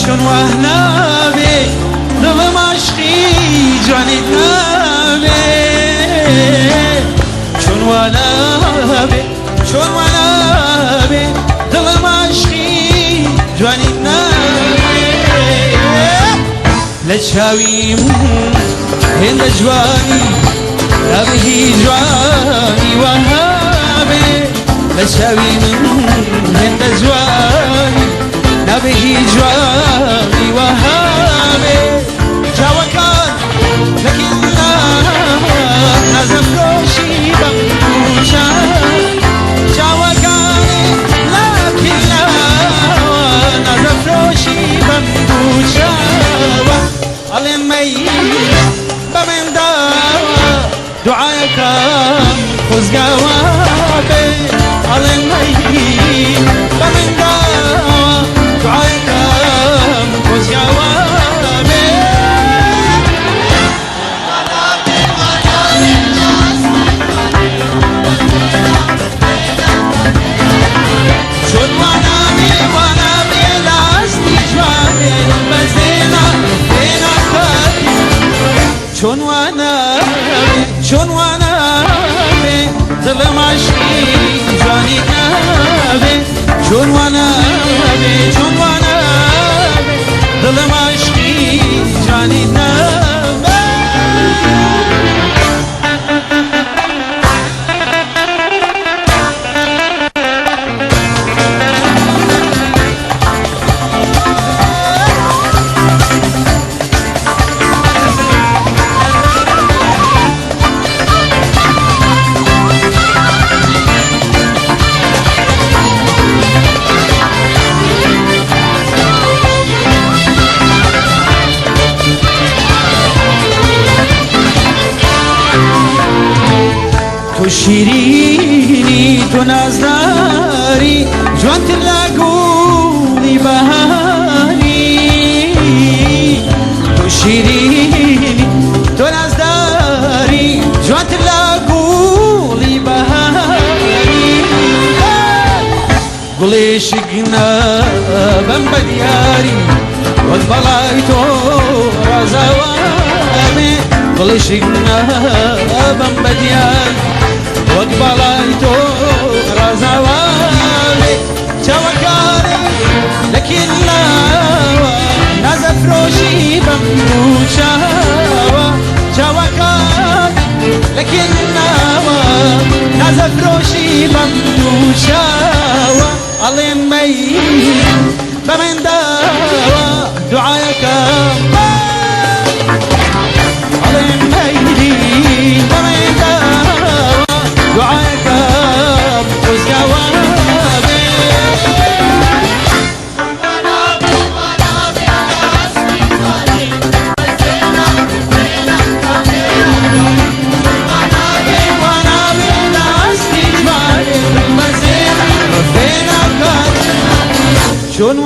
چون وهنابه دلم عشقی جانی نابه چون وهنابه دلم عشقی جانی نابه لچاویم هند جوانی نبهی جوانی وهابه لچاویم هند جوانی نبهی جوانی وهابه جاوکان لكن نزف روشی بموشا جاوکان لكن نزف روشی بموشا علمي بمن دعوة دعاك خذ جوابي علمي بمن دعوة دعاك خذ جوابي شد وانا بلاستي جوابي بزينا چون وانا دلم عشقی جانی نبه چون وانا دلم عشقی جانی نبه تو شیرینی تو نازداری جوان تر لگولی بهاری تو شیرینی تو نازداری جوان تر لگولی بهاری گلی شگنا بم بدیاری ود بلای تو رازوامه گلی شگنا بم بدیاری وقبلای تو رازوالي جوكاري لكن لاوا نزف روشي بموشاوا جوكاري لكن لاوا نزف روشي بموشاوا علمي بمن داوا دعاك علمي بمن داوا دعاك خذ جوابي وانا بلاستي جوالي ربنا كاتب شون